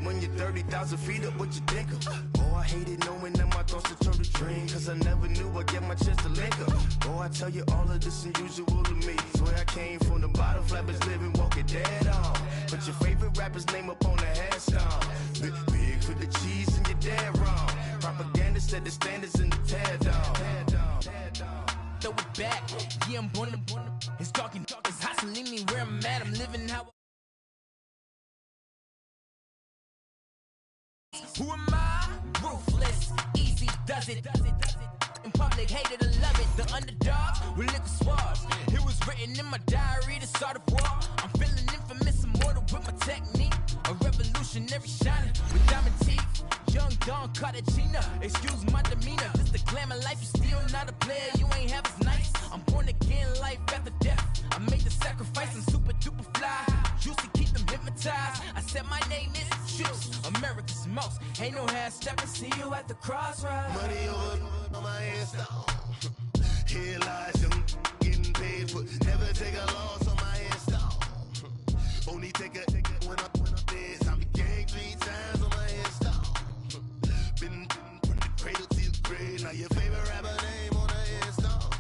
when you're 30,000 feet up, what you think of? Oh, I hated knowing that my thoughts would turn to dream, cause I never knew I'd get my chance to link up. Oh, I tell you all of this unusual to me. Swear I came from the bottom, flappers living, walking dead on. Put your favorite rapper's name up on the headstone. Big for the cheese and you're dead wrong. Propaganda set the standards in the tear down. Throw it back, yeah, I'm born to. It's dark, it's hot, so leave me where I'm at. I'm living how. Who am I? Ruthless, easy does it. In public, hated or love it. The underdogs with liquor swabs. It was written in my diary to start a war. I'm feeling infamous, immortal with my technique. A revolutionary shining with diamond teeth. Young Don Cartagena, excuse my demeanor. This the glamour life, you still not a player, you ain't half as nice. I'm born again, life after death. I made the sacrifice, I'm super duper fly. Juicy, keep them hypnotized. I said my name is Juice, America's most. Ain't no half stepping, see you at the crossroads. Money over on my headstone. Here lies young, getting paid for. Never take a loss on my headstone. Only take a when I'm dead. I'm gang 3 times on my headstone. Been from the cradle to the grave. Now your favorite rapper name on the headstone.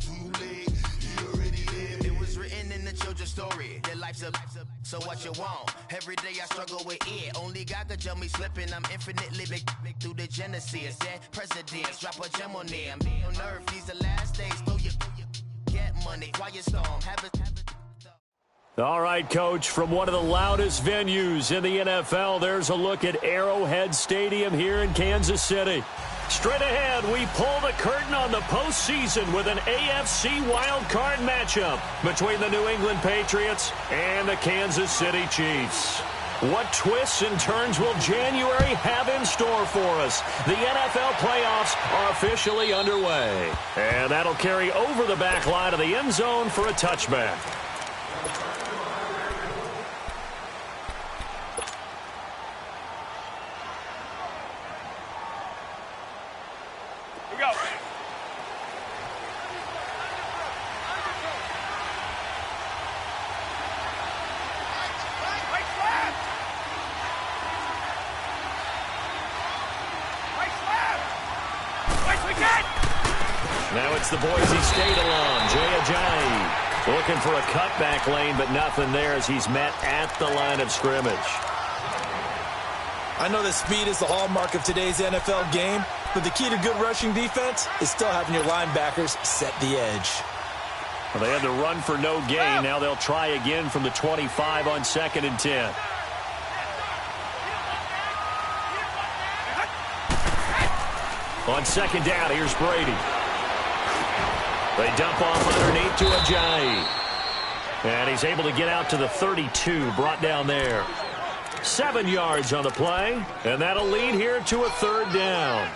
Too late, you already lived. It was written in the children's story. Their life's a so what you want? Every day I struggle with it. Only God could jump me slipping. I'm infinitely big through the genesis. Dead presidents, drop a gem on them. On earth, these the last days. Throw your get money, quiet storm. Have it. All right, Coach, from one of the loudest venues in the NFL, there's a look at Arrowhead Stadium here in Kansas City. Straight ahead, we pull the curtain on the postseason with an AFC wildcard matchup between the New England Patriots and the Kansas City Chiefs. What twists and turns will January have in store for us? The NFL playoffs are officially underway. And that'll carry over the back line of the end zone for a touchback. Now it's the Boise State alum, Jay Ajayi, looking for a cutback lane, but nothing there as he's met at the line of scrimmage. I know that speed is the hallmark of today's NFL game, but the key to good rushing defense is still having your linebackers set the edge. Well, they had to run for no gain. Now they'll try again from the 25 on 2nd and 10. On 2nd down, here's Brady. They dump off underneath to Ajayi. And he's able to get out to the 32, brought down there. 7 yards on the play, and that'll lead here to a 3rd down.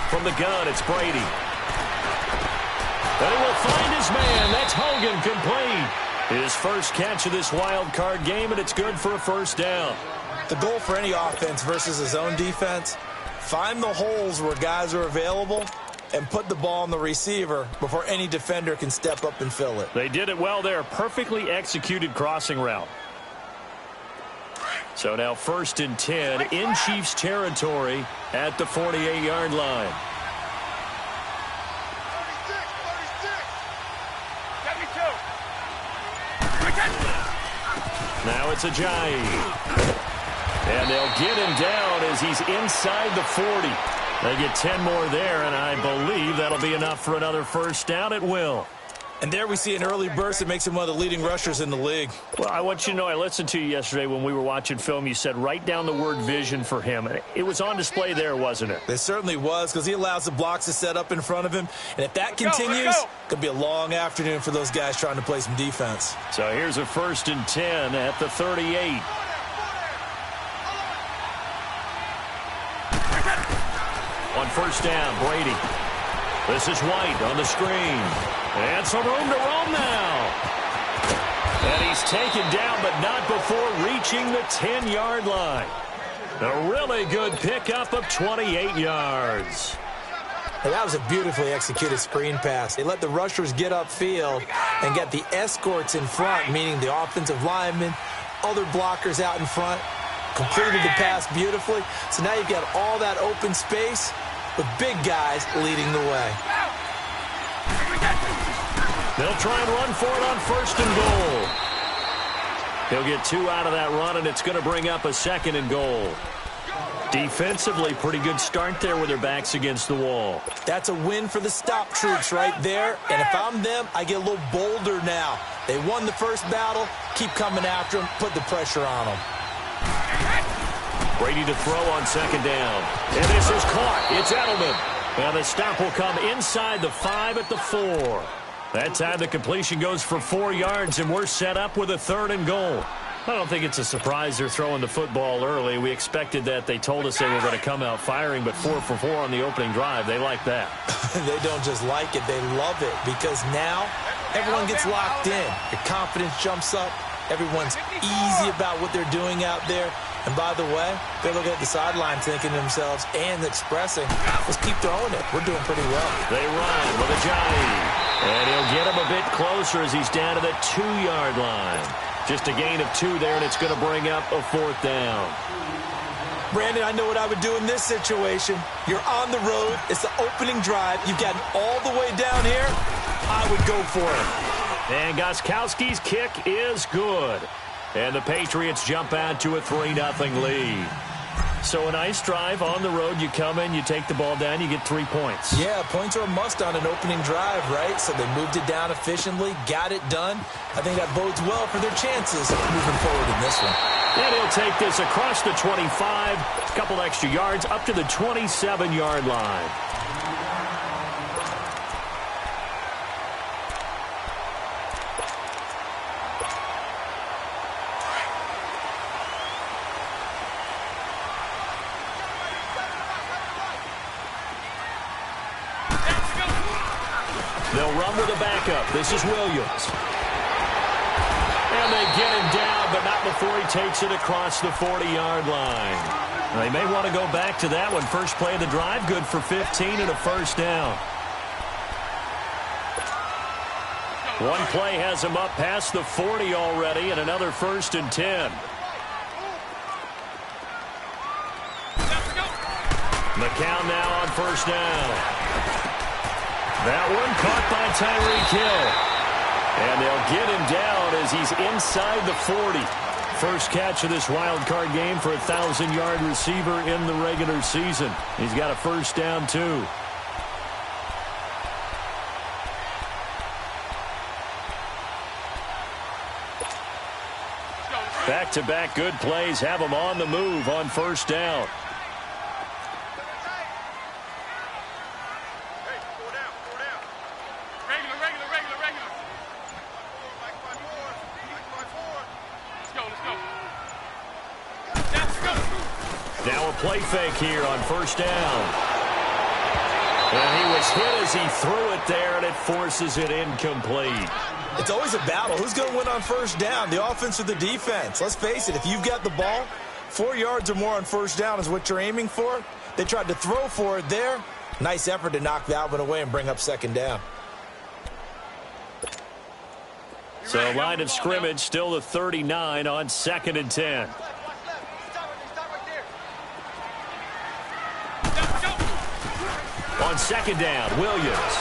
From the gun, it's Brady. And he will find his man. That's Hogan, complete. His first catch of this wild card game, and it's good for a 1st down. The goal for any offense versus his own defense, find the holes where guys are available and put the ball on the receiver before any defender can step up and fill it. They did it well there. Perfectly executed crossing route. So now 1st and 10 in Chiefs territory at the 48-yard line. Now it's Ajayi. And they'll get him down as he's inside the 40. They get 10 more there, and I believe that'll be enough for another 1st down. It will. And there we see an early burst that makes him one of the leading rushers in the league. Well, I want you to know, I listened to you yesterday when we were watching film. You said write down the word vision for him. And it was on display there, wasn't it? It certainly was, because he allows the blocks to set up in front of him. And if that continues, it could be a long afternoon for those guys trying to play some defense. So here's a 1st and 10 at the 38. On 1st down, Brady. This is White on the screen. And some room to roam now. And he's taken down, but not before reaching the 10-yard line. A really good pickup of 28 yards. And that was a beautifully executed screen pass. They let the rushers get upfield and get the escorts in front, meaning the offensive linemen, other blockers out in front, completed the pass beautifully. So now you've got all that open space with big guys leading the way. They'll try and run for it on 1st and goal. He'll get 2 out of that run, and it's going to bring up a 2nd and goal. Defensively, pretty good start there with their backs against the wall. That's a win for the stop troops right there. And if I'm them, I get a little bolder now. They won the first battle. Keep coming after them. Put the pressure on them. Brady to throw on 2nd down. And this is caught. It's Edelman. Now the stop will come inside the 5 at the 4. That time the completion goes for 4 yards, and we're set up with a 3rd and goal. I don't think it's a surprise they're throwing the football early. We expected that. They told us they were going to come out firing, but 4 for 4 on the opening drive. They like that. They don't just like it. They love it because now everyone gets locked in. Your confidence jumps up. Everyone's easy about what they're doing out there. And by the way, they're looking at the sideline thinking to themselves and expressing, let's keep throwing it. We're doing pretty well. They run with Ajani. And he'll get him a bit closer as he's down to the 2-yard line. Just a gain of 2 there, and it's going to bring up a 4th down. Brandon, I know what I would do in this situation. You're on the road. It's the opening drive. You've gotten all the way down here. I would go for it. And Gostkowski's kick is good. And the Patriots jump out to a 3-0 lead. So a nice drive on the road. You come in, you take the ball down, you get 3 points. Yeah, points are a must on an opening drive, right? So they moved it down efficiently, got it done. I think that bodes well for their chances moving forward in this one. And he'll take this across the 25, a couple extra yards, up to the 27-yard line. They'll run with a backup. This is Williams. And they get him down, but not before he takes it across the 40-yard line. They may want to go back to that one. First play of the drive, good for 15 and a 1st down. One play has him up past the 40 already, and another 1st and 10. McCown now on 1st down. That one caught by Tyreek Hill. And they'll get him down as he's inside the 40. First catch of this wild card game for a 1,000-yard receiver in the regular season. He's got a 1st down, too. Back-to-back good plays have him on the move on 1st down. Now a play fake here on 1st down. And he was hit as he threw it there, and it forces it incomplete. It's always a battle. Who's going to win on 1st down, the offense or the defense? Let's face it, if you've got the ball, 4 yards or more on 1st down is what you're aiming for. They tried to throw for it there. Nice effort to knock that one away and bring up 2nd down. So line of scrimmage still the 39 on 2nd and 10. On 2nd down, Williams.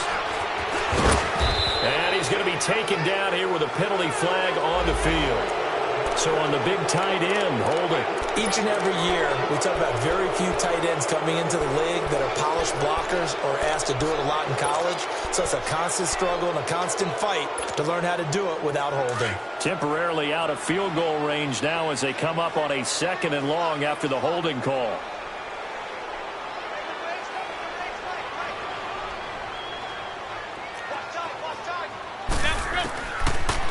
And he's going to be taken down here with a penalty flag on the field. So on the big tight end, holding. Each and every year, we talk about very few tight ends coming into the league that are polished blockers or asked to do it a lot in college. So it's a constant struggle and a constant fight to learn how to do it without holding. Temporarily out of field goal range now as they come up on a 2nd and long after the holding call.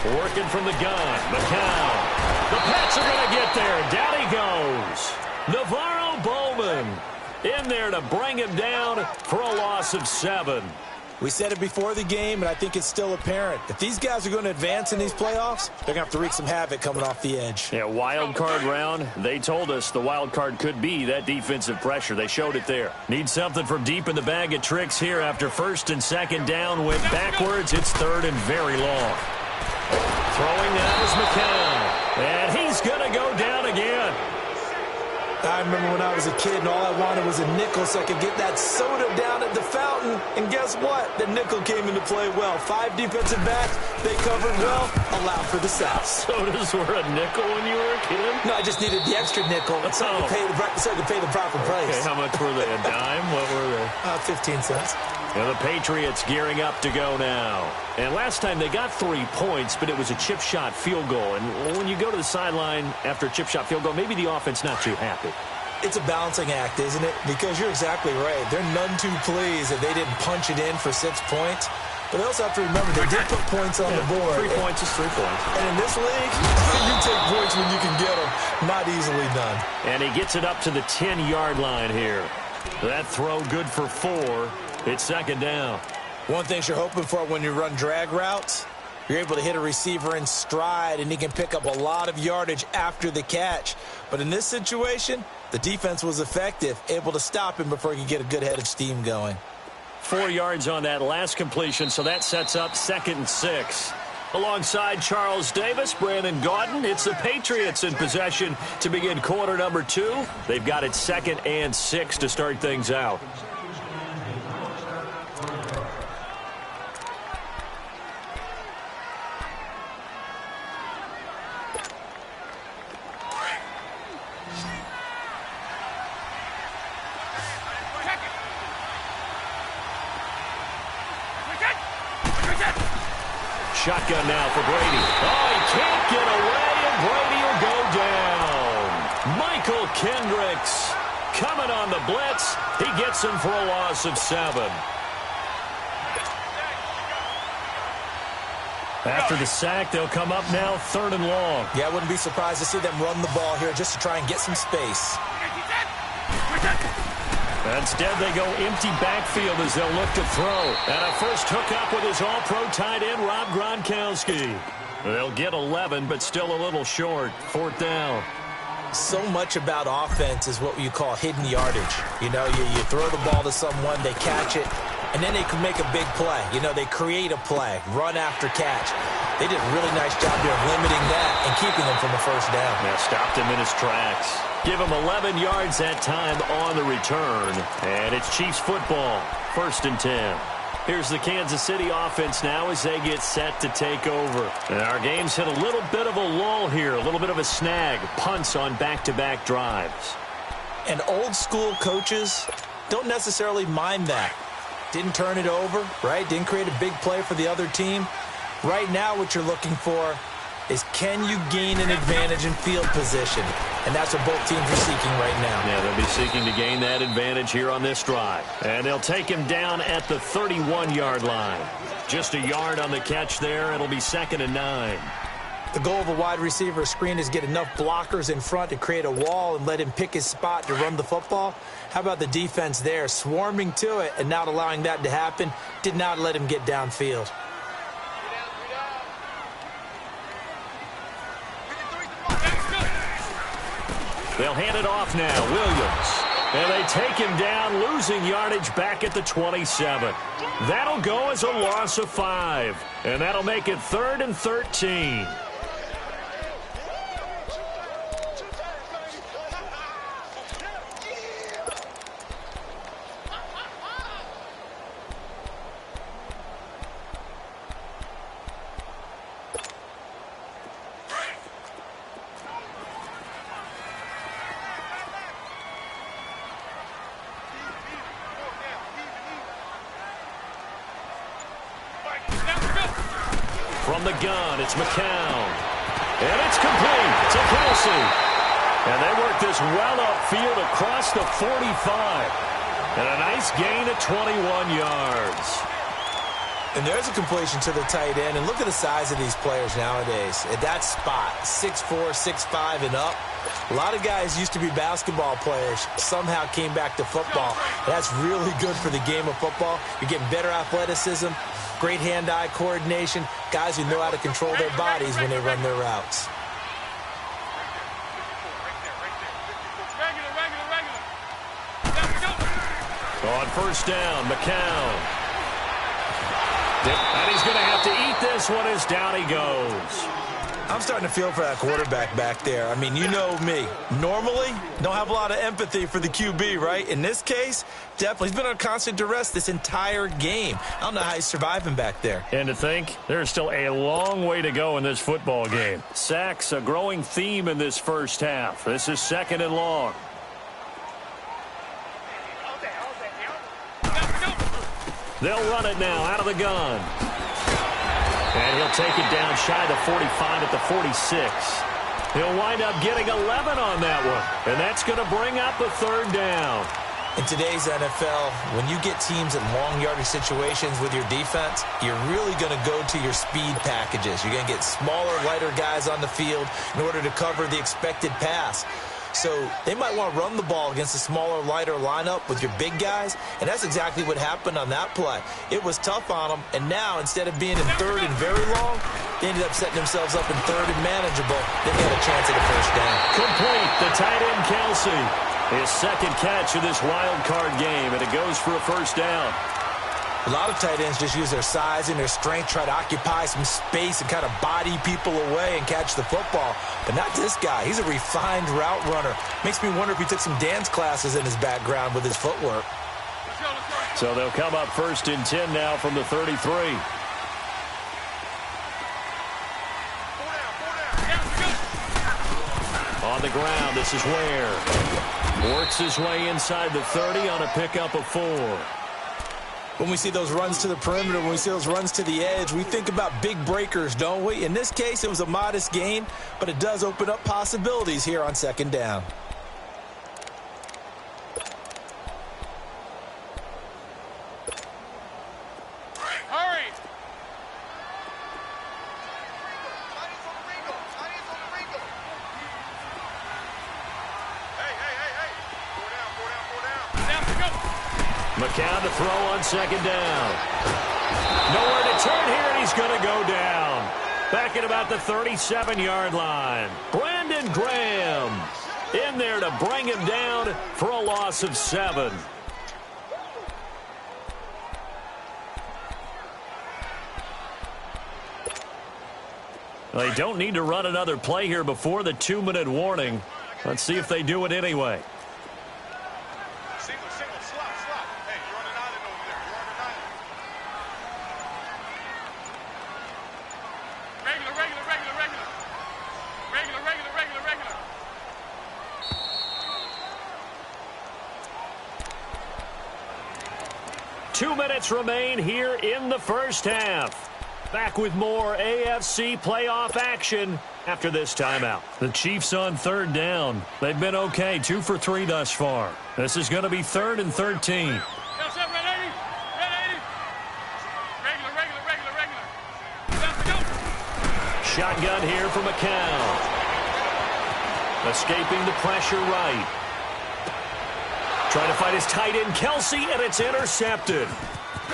Working from the gun, McCown. The Pats are going to get there. Down he goes. Navarro Bowman in there to bring him down for a loss of 7. We said it before the game, and I think it's still apparent. If these guys are going to advance in these playoffs, they're going to have to wreak some havoc coming off the edge. Yeah, wild card round. They told us the wild card could be that defensive pressure. They showed it there. Need something from deep in the bag of tricks here after first and second down. Went backwards. It's third and very long. Throwing now is McCown. And he's going to go down again. I remember when I was a kid and all I wanted was a nickel so I could get that soda down at the fountain. And guess what? The nickel came into play well. 5 defensive backs, they covered well, allowed for the South. Sodas were a nickel when you were a kid? No, I just needed the extra nickel so I could pay the proper price. Okay, how much were they? A dime? What were they? 15 cents. And the Patriots gearing up to go now. And last time they got 3 points, but it was a chip shot field goal. And when you go to the sideline after a chip shot field goal, maybe the offense not too happy. It's a balancing act, isn't it? Because you're exactly right. They're none too pleased that they didn't punch it in for 6 points. But they also have to remember they did put points on the board. 3 points is 3 points. And in this league, you take points when you can get them. Not easily done. And he gets it up to the 10-yard line here. That throw good for 4. It's second down. One thing you're hoping for when you run drag routes, you're able to hit a receiver in stride, and he can pick up a lot of yardage after the catch. But in this situation, the defense was effective, able to stop him before he could get a good head of steam going. 4 yards on that last completion, so that sets up 2nd and 6. Alongside Charles Davis, Brandon Gaudin, it's the Patriots in possession to begin quarter number 2. They've got it 2nd and 6 to start things out. Shotgun now for Brady. Oh, he can't get away, and Brady will go down. Michael Kendricks coming on the blitz. He gets him for a loss of 7. After the sack, they'll come up now 3rd and long. Yeah, I wouldn't be surprised to see them run the ball here just to try and get some space. Instead, they go empty backfield as they'll look to throw. And a first hookup with his all-pro tight end, Rob Gronkowski. They'll get 11, but still a little short. 4th down. So much about offense is what you call hidden yardage. You know, you throw the ball to someone, they catch it, and then they can make a big play. You know, they create a play, run after catch. They did a really nice job here of limiting that and keeping them from the first down. Yeah, stopped him in his tracks. Give him 11 yards that time on the return. And it's Chiefs football, 1st and 10. Here's the Kansas City offense now as they get set to take over. And our game's hit a little bit of a lull here, a little bit of a snag. Punts on back-to-back drives. And old school coaches don't necessarily mind that. Didn't turn it over, right? Didn't create a big play for the other team. Right now what you're looking for is can you gain an advantage in field position? And that's what both teams are seeking right now. Yeah, they'll be seeking to gain that advantage here on this drive. And they'll take him down at the 31-yard line. Just a yard on the catch there. It'll be 2nd and 9. The goal of a wide receiver screen is get enough blockers in front to create a wall and let him pick his spot to run the football. How about the defense there? Swarming to it and not allowing that to happen. Did not let him get downfield. They'll hand it off now. Williams. And they take him down, losing yardage back at the 27. That'll go as a loss of 5. And that'll make it 3rd and 13. From the gun, it's McCown. And it's complete to Kelsey. And they work this well upfield across the 45. And a nice gain of 21 yards. And there's a completion to the tight end. And look at the size of these players nowadays. At that spot, 6'4", 6'5", and up. A lot of guys used to be basketball players, somehow came back to football. That's really good for the game of football. You're getting better athleticism, great hand-eye coordination, guys who know how to control their bodies when they run their routes. On first down, McCown. And he's going to have to eat this one as down he goes. I'm starting to feel for that quarterback back there. I mean, you know me. Normally, don't have a lot of empathy for the QB, right? In this case, definitely. He's been under constant duress this entire game. I don't know how he's surviving back there. And to think, there's still a long way to go in this football game. Sacks, a growing theme in this first half. This is 2nd and long. They'll run it now out of the gun. And he'll take it down shy of the 45 at the 46. He'll wind up getting 11 on that one. And that's going to bring up a 3rd down. In today's NFL, when you get teams in long yardage situations with your defense, you're really going to go to your speed packages. You're going to get smaller, lighter guys on the field in order to cover the expected pass. So they might want to run the ball against a smaller, lighter lineup with your big guys, and that's exactly what happened on that play. It was tough on them, and now instead of being in 3rd and very long, they ended up setting themselves up in 3rd and manageable. They got a chance at a 1st down. Complete, the tight end Kelsey. His 2nd catch of this wild card game, and it goes for a 1st down. A lot of tight ends just use their size and their strength, try to occupy some space and kind of body people away and catch the football. But not this guy. He's a refined route runner. Makes me wonder if he took some dance classes in his background with his footwork. So they'll come up 1st and 10 now from the 33. On the ground, this is Ware. Works his way inside the 30 on a pickup of 4. When we see those runs to the perimeter, when we see those runs to the edge, we think about big breakers, don't we? In this case, it was a modest gain, but it does open up possibilities here on 2nd down. Hurry! McCown to throw on 2nd down. Nowhere to turn here, and he's going to go down. Back at about the 37-yard line. Brandon Graham in there to bring him down for a loss of 7. Well, they don't need to run another play here before the 2-minute warning. Let's see if they do it anyway. Regular. 2 minutes remain here in the first half. Back with more AFC playoff action after this timeout. The Chiefs on 3rd down. They've been okay, 2 for 3 thus far. This is going to be 3rd and 13. Shotgun here for McCown. Escaping the pressure right. Trying to fight his tight end, Kelsey, and it's intercepted.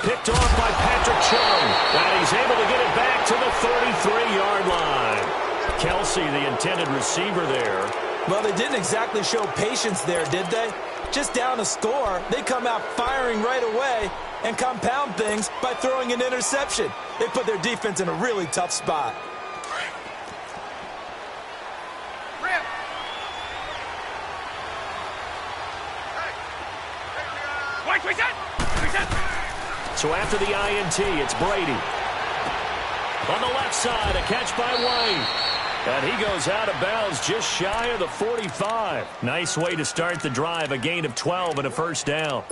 Picked off by Patrick Chung. And he's able to get it back to the 33-yard line. Kelsey, the intended receiver there. Well, they didn't exactly show patience there, did they? Just down a score, they come out firing right away and compound things by throwing an interception. They put their defense in a really tough spot. So after the INT, it's Brady. On the left side, a catch by White. And he goes out of bounds just shy of the 45. Nice way to start the drive, a gain of 12 and a 1st down.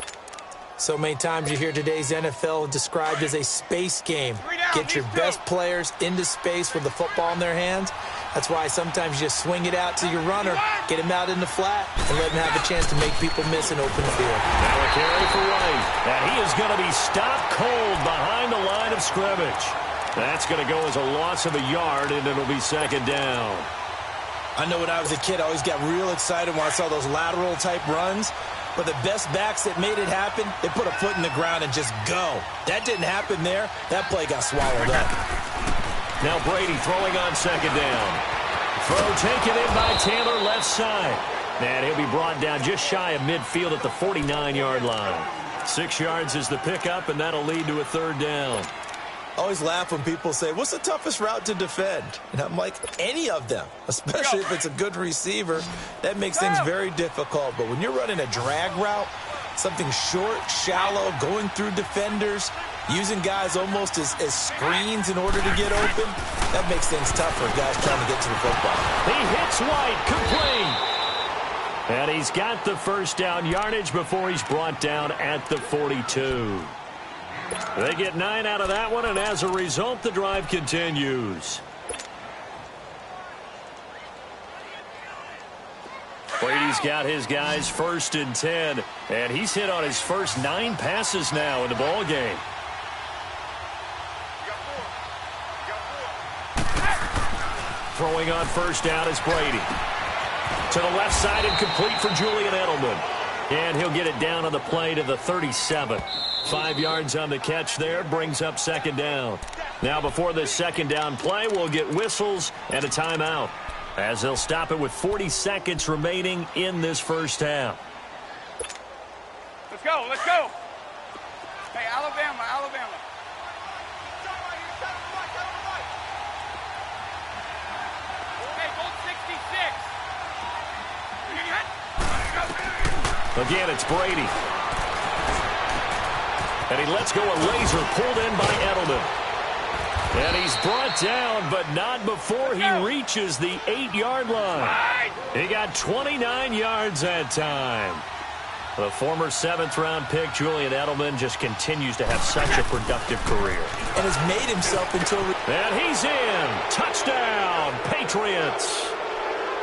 So many times you hear today's NFL described as a space game. Get your best players into space with the football in their hands. That's why sometimes you just swing it out to your runner, get him out in the flat, and let him have a chance to make people miss an open field. Now a carry for White, and he is going to be stopped cold behind the line of scrimmage. That's going to go as a loss of a yard, and it'll be second down. I know when I was a kid, I always got real excited when I saw those lateral-type runs. But the best backs that made it happen, they put a foot in the ground and just go. That didn't happen there. That play got swallowed up. Now Brady throwing on second down. Throw taken in by Taylor left side. And he'll be brought down just shy of midfield at the 49-yard line. 6 yards is the pickup, and that'll lead to a third down. I always laugh when people say, what's the toughest route to defend? And I'm like, any of them, especially if it's a good receiver. That makes things very difficult. But when you're running a drag route, something short, shallow, going through defenders, using guys almost as screens in order to get open, that makes things tough for guys trying to get to the football. He hits White, complete. And he's got the first down yardage before he's brought down at the 42. They get 9 out of that one, and as a result, the drive continues. Brady's got his guys 1st and 10, and he's hit on his first 9 passes now in the ball game. Throwing on first down is Brady. To the left side and complete for Julian Edelman. And he'll get it down on the play to the 37. 5 yards on the catch there, brings up second down. Now before this second down play, we'll get whistles and a timeout, as they'll stop it with 40 seconds remaining in this first half. Let's go, let's go. Hey, Alabama. Okay, goal 66. Again, it's Brady. And he lets go a laser pulled in by Edelman. And he's brought down, but not before he reaches the 8-yard line. He got 29 yards that time. The former 7th-round pick, Julian Edelman, just continues to have such a productive career. And has made himself into a... And he's in. Touchdown, Patriots.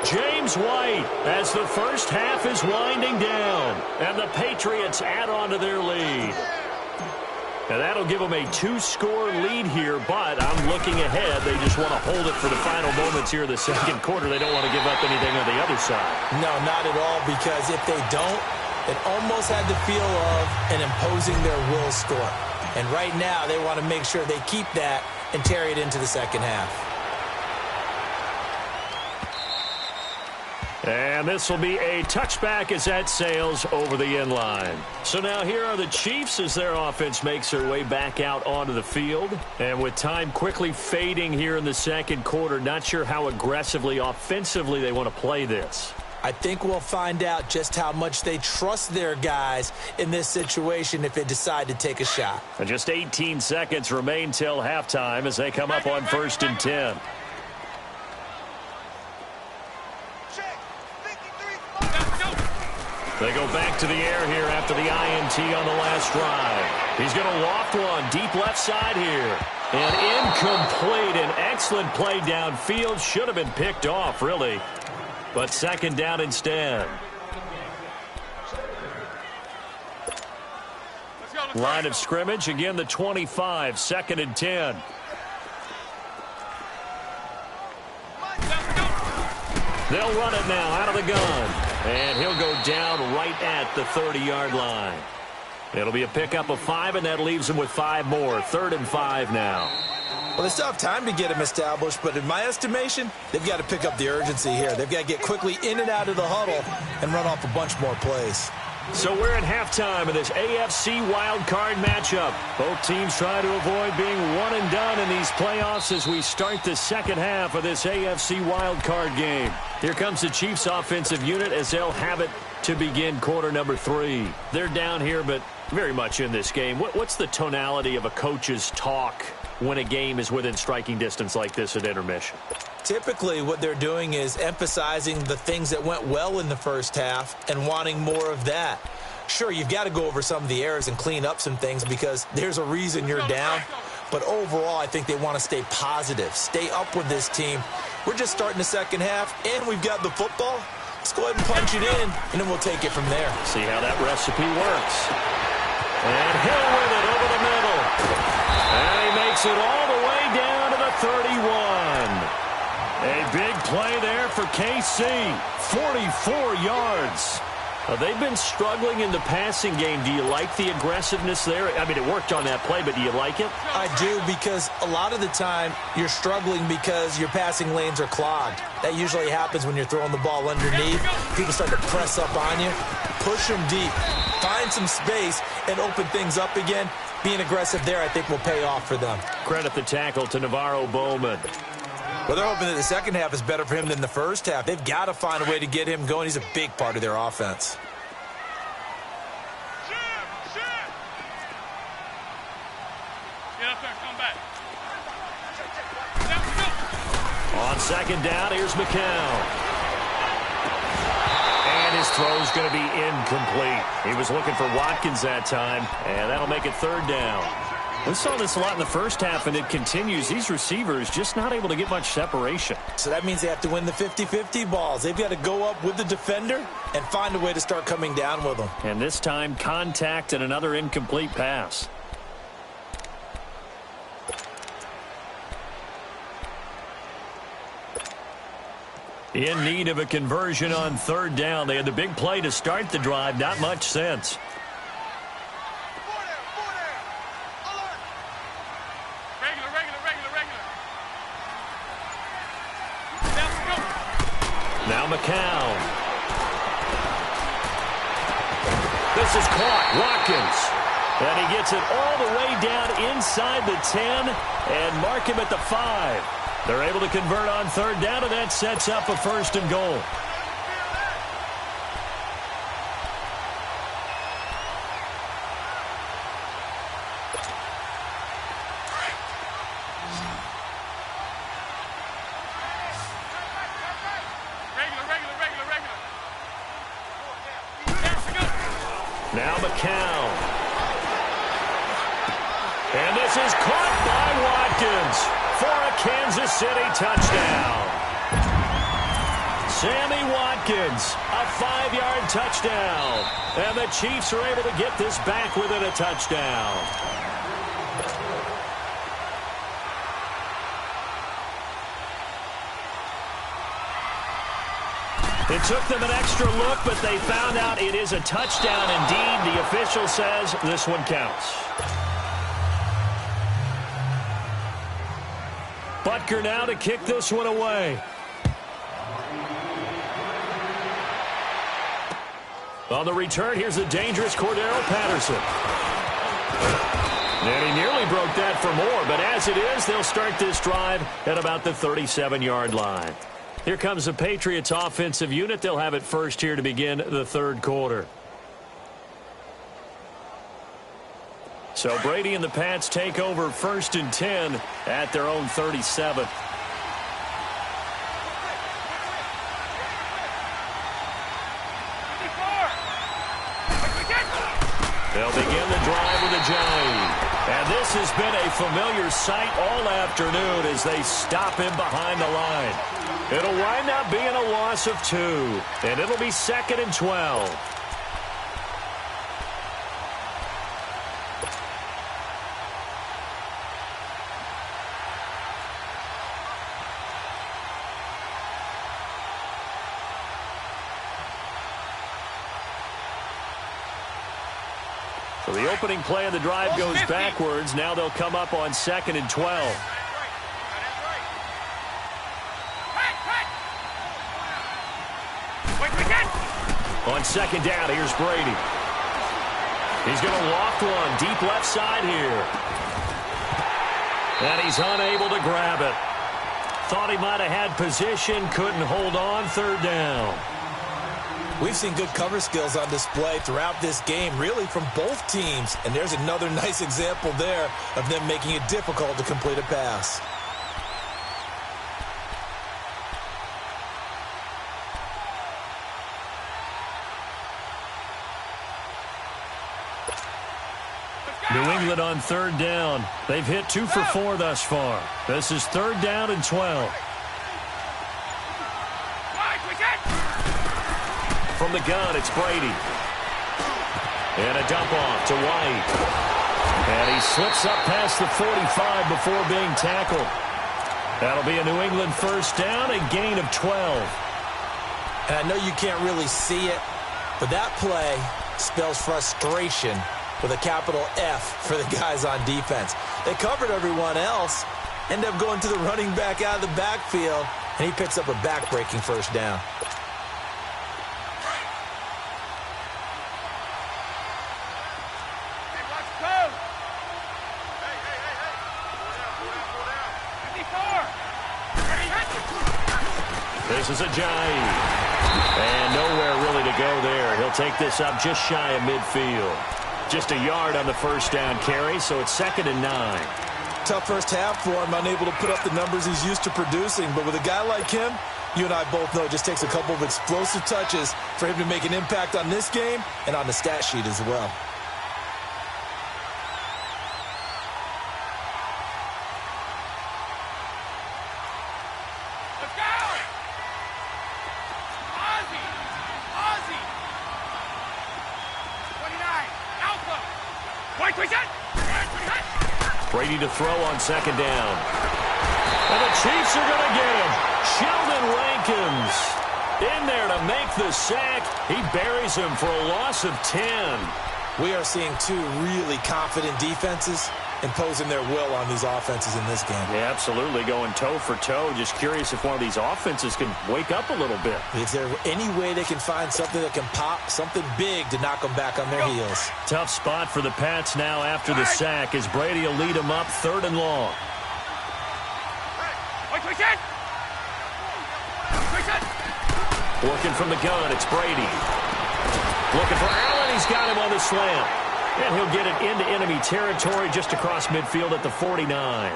James White, as the first half is winding down. And the Patriots add on to their lead. And that'll give them a 2-score lead here, but I'm looking ahead. They just want to hold it for the final moments here in the second quarter. They don't want to give up anything on the other side. No, not at all, because if they don't, it almost had the feel of an imposing their will score. And right now, they want to make sure they keep that and carry it into the second half. And this will be a touchback as that sails over the end line. So now here are the Chiefs as their offense makes their way back out onto the field. And with time quickly fading here in the second quarter, not sure how aggressively, offensively they want to play this. I think we'll find out just how much they trust their guys in this situation if they decide to take a shot. And just 18 seconds remain till halftime as they come up on 1st and 10. They go back to the air here after the INT on the last drive. He's going to loft one deep left side here. And incomplete. An excellent play downfield. Should have been picked off, really. But second down instead. Line of scrimmage, again the 25, 2nd and 10. They'll run it now out of the gun. And he'll go down right at the 30-yard line. It'll be a pickup of 5, and that leaves him with 5 more. 3rd and 5 now. Well, they still have time to get him established, but in my estimation, they've got to pick up the urgency here. They've got to get quickly in and out of the huddle and run off a bunch more plays. So we're at halftime of this AFC wildcard matchup. Both teams try to avoid being one and done in these playoffs as we start the second half of this AFC wildcard game. Here comes the Chiefs offensive unit as they'll have it to begin quarter number 3. They're down here, but very much in this game. What's the tonality of a coach's talk when a game is within striking distance like this at intermission? Typically, what they're doing is emphasizing the things that went well in the first half and wanting more of that. Sure, you've got to go over some of the errors and clean up some things because there's a reason you're down. But overall, I think they want to stay positive, stay up with this team. We're just starting the second half, and we've got the football. Let's go ahead and punch it in, and then we'll take it from there. See how that recipe works. And Hill with it over the middle. And he makes it all the way down to the 31. A big play there for KC. 44 yards. They've been struggling in the passing game. Do you like the aggressiveness there? I mean, it worked on that play, but do you like it? I do, because a lot of the time you're struggling because your passing lanes are clogged. That usually happens when you're throwing the ball underneath. People start to press up on you. Push them deep. Find some space and open things up again. Being aggressive there, I think, will pay off for them. Credit the tackle to Navarro Bowman. Well, they're hoping that the second half is better for him than the first half. They've got to find a way to get him going. He's a big part of their offense. Get up there, come back. On second down, here's McCown. And his throw's going to be incomplete. He was looking for Watkins that time, and that'll make it third down. We saw this a lot in the first half, and it continues. These receivers just not able to get much separation. So that means they have to win the 50-50 balls. They've got to go up with the defender and find a way to start coming down with them. And this time, contact and another incomplete pass. In need of a conversion on third down. They had the big play to start the drive. Not much sense. Now McCown. This is caught. Watkins. And he gets it all the way down inside the 10 and mark him at the 5. They're able to convert on third down, and that sets up a first and goal. Now McCown. And this is caught by Watkins for a Kansas City touchdown. Sammy Watkins, a 5-yard touchdown. And the Chiefs are able to get this back within a touchdown. It took them an extra look, but they found out it is a touchdown indeed. The official says this one counts. Butker now to kick this one away. On the return, here's the dangerous Cordero Patterson. And he nearly broke that for more, but as it is, they'll start this drive at about the 37-yard line. Here comes the Patriots offensive unit. They'll have it first here to begin the third quarter. So Brady and the Pats take over first and 10 at their own 37. They'll begin the drive with a Johnny. And this has been a familiar sight all afternoon as they stop him behind the line. It'll wind up being a loss of 2, and it'll be 2nd and 12. So the opening play of the drive goes backwards. Now they'll come up on 2nd and 12. On second down, here's Brady. He's going to loft one deep left side here. And he's unable to grab it. Thought he might have had position, couldn't hold on, third down. We've seen good cover skills on display throughout this game, really from both teams. And there's another nice example there of them making it difficult to complete a pass. New England on third down. They've hit 2 for 4 thus far. This is third down and 12. From the gun, it's Brady. And a dump off to White. And he slips up past the 45 before being tackled. That'll be a New England first down, a gain of 12. And I know you can't really see it, but that play spells frustration with a capital F for the guys on defense. They covered everyone else, end up going to the running back out of the backfield, and he picks up a back-breaking first down. This is Ajayi. And nowhere really to go there. He'll take this up just shy of midfield. Just a yard on the first down carry, so it's 2nd and 9. Tough first half for him, unable to put up the numbers he's used to producing. But with a guy like him, you and I both know it just takes a couple of explosive touches for him to make an impact on this game and on the stat sheet as well. Brady to throw on second down. And the Chiefs are going to get him. Sheldon Rankins in there to make the sack. He buries him for a loss of 10. We are seeing two really confident defenses imposing their will on these offenses in this game. Yeah, absolutely, going toe for toe. Just curious if one of these offenses can wake up a little bit. Is there any way they can find something that can pop, something big to knock them back on their heels? Tough spot for the Pats now after the sack as Brady will lead them up 3rd and long. Working from the gun, it's Brady. Looking for Allen, he's got him on the slant. And he'll get it into enemy territory just across midfield at the 49.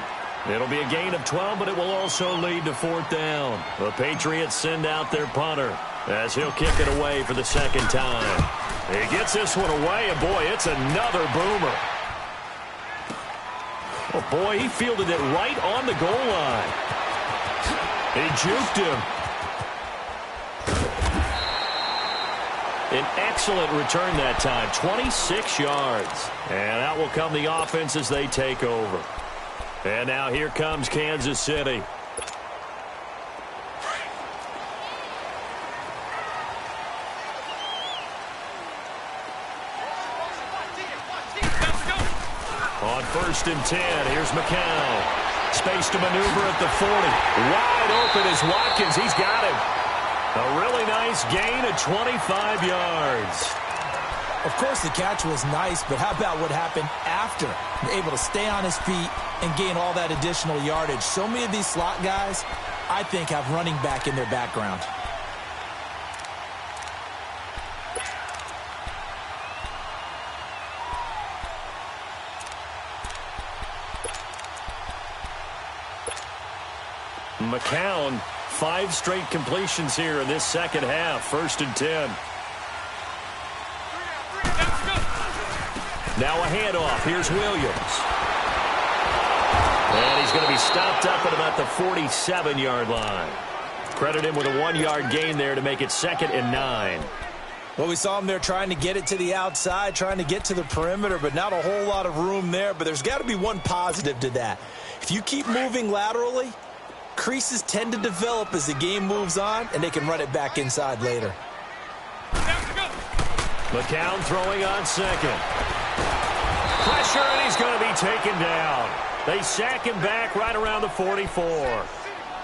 It'll be a gain of 12, but it will also lead to 4th down. The Patriots send out their punter as he'll kick it away for the second time. He gets this one away, and boy, it's another boomer. Oh, boy, he fielded it right on the goal line. He juked him. An excellent return that time, 26 yards. And out will come the offense as they take over. And now here comes Kansas City. On 1st and 10, here's McCown. Space to maneuver at the 40. Wide open is Watkins. He's got him. A really nice gain of 25 yards. Of course, the catch was nice, but how about what happened after? Able to stay on his feet and gain all that additional yardage. So many of these slot guys, I think, have running back in their background. McCown, 5 straight completions here in this second half. 1st and 10. Now a handoff. Here's Williams. And he's going to be stopped up at about the 47-yard line. Credit him with a 1-yard gain there to make it 2nd and 9. Well, we saw him there trying to get it to the outside, trying to get to the perimeter, but not a whole lot of room there. But there's got to be one positive to that. If you keep moving laterally, creases tend to develop as the game moves on, and they can run it back inside later. McCown throwing on second. Pressure, and he's going to be taken down. They sack him back right around the 44.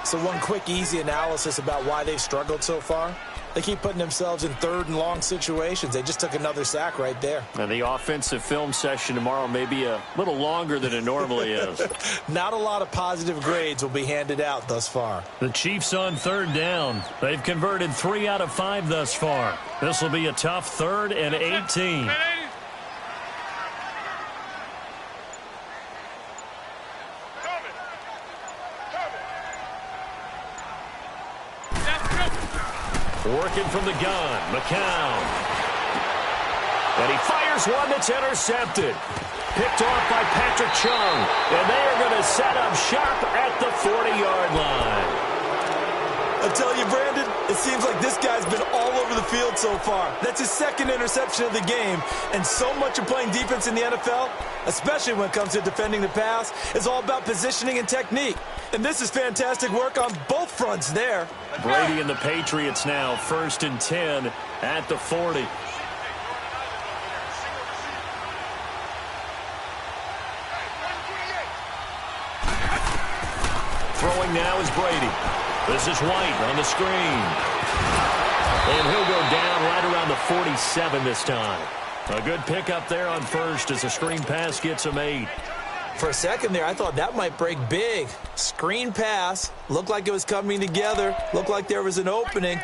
So one quick, easy analysis about why they've struggled so far. They keep putting themselves in 3rd and long situations. They just took another sack right there. And the offensive film session tomorrow may be a little longer than it normally is. Not a lot of positive grades will be handed out thus far. The Chiefs on 3rd down. They've converted 3 out of 5 thus far. This will be a tough 3rd and 18. Working from the gun, McCown. And he fires one that's intercepted. Picked off by Patrick Chung. And they are going to set up shop at the 40-yard line. I tell you, Brandon, it seems like this guy's been all over the field so far. That's his second interception of the game. And so much of playing defense in the NFL, especially when it comes to defending the pass, is all about positioning and technique. And this is fantastic work on both fronts there. Brady and the Patriots now, 1st and 10 at the 40. Throwing now is Brady. This is White on the screen. And he'll go down right around the 47 this time. A good pickup there on first as the screen pass gets him 8. For a second there, I thought that might break big. Screen pass. Looked like it was coming together. Looked like there was an opening.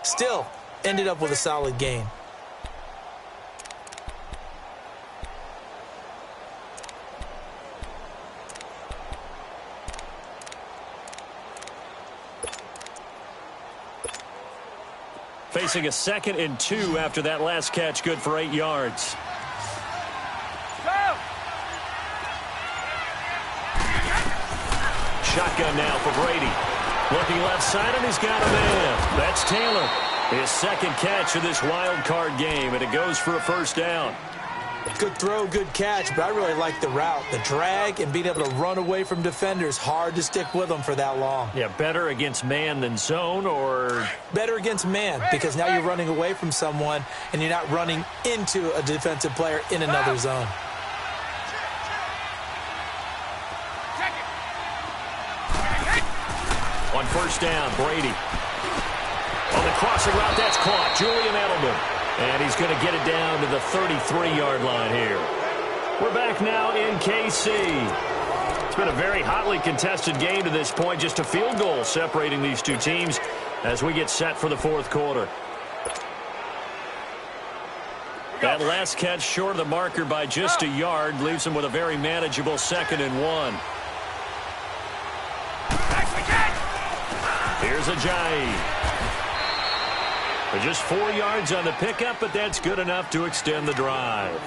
Still, ended up with a solid gain. Facing a 2nd and 2 after that last catch, good for 8 yards. Shotgun now for Brady. Looking left side, and he's got a man. That's Taylor. His 2nd catch of this wild card game, and it goes for a 1st down. Good throw, good catch, but I really like the route. The drag and being able to run away from defenders. Hard to stick with them for that long. Yeah, better against man than zone, or? Better against man, because now you're running away from someone and you're not running into a defensive player in another zone. On 1st down, Brady. On the crossing route, that's caught. Julian Edelman. And he's going to get it down to the 33-yard line here. We're back now in KC. It's been a very hotly contested game to this point. Just a field goal separating these two teams as we get set for the 4th quarter. That last catch short of the marker by just a yard leaves him with a very manageable 2nd and 1. Here's Ajayi. Just 4 yards on the pickup, but that's good enough to extend the drive.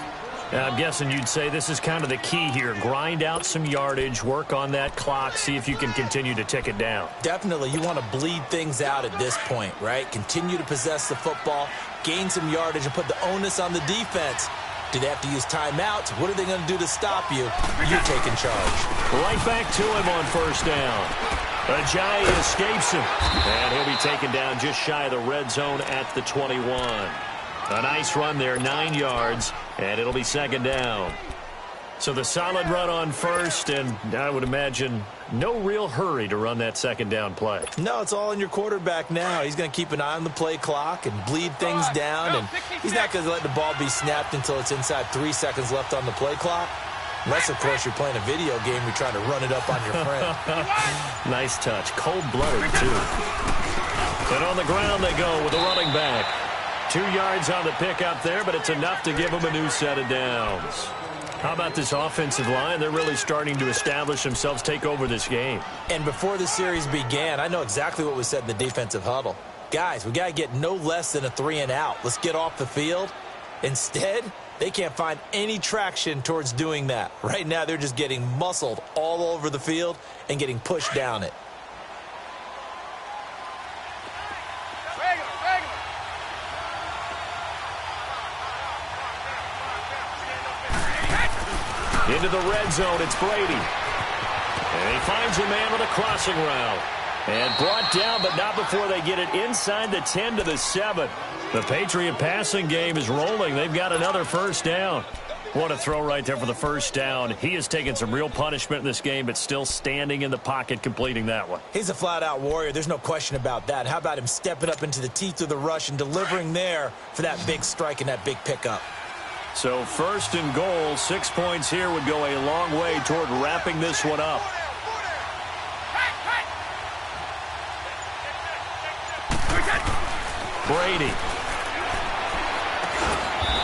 Now, I'm guessing you'd say this is kind of the key here. Grind out some yardage, work on that clock, see if you can continue to tick it down. Definitely. You want to bleed things out at this point, right? Continue to possess the football, gain some yardage, and put the onus on the defense. Do they have to use timeouts? What are they going to do to stop you? You're taking charge. Right back to him on 1st down. Ajayi escapes him, and he'll be taken down just shy of the red zone at the 21. A nice run there, 9 yards, and it'll be 2nd down. So the solid run on 1st, and I would imagine no real hurry to run that 2nd down play. No, it's all in your quarterback now. He's going to keep an eye on the play clock and bleed things down, and he's not going to let the ball be snapped until it's inside 3 seconds left on the play clock. Unless, of course, you're playing a video game, you're trying to run it up on your friend. Nice touch. Cold-blooded, too. And on the ground they go with the running back. 2 yards on the pickup there, but it's enough to give him a new set of downs. How about this offensive line? They're really starting to establish themselves, take over this game. And before the series began, I know exactly what was said in the defensive huddle. Guys, we got to get no less than a 3 and out. Let's get off the field. Instead, they can't find any traction towards doing that. Right now, they're just getting muscled all over the field and getting pushed down it. Into the red zone, it's Brady. And he finds a man with a crossing route. And brought down, but not before they get it inside the 10 to the 7. The Patriot passing game is rolling. They've got another 1st down. What a throw right there for the 1st down. He has taken some real punishment in this game, but still standing in the pocket, completing that one. He's a flat-out warrior. There's no question about that. How about him stepping up into the teeth of the rush and delivering there for that big strike and that big pickup? So 1st and goal, 6 points here would go a long way toward wrapping this one up. Brady.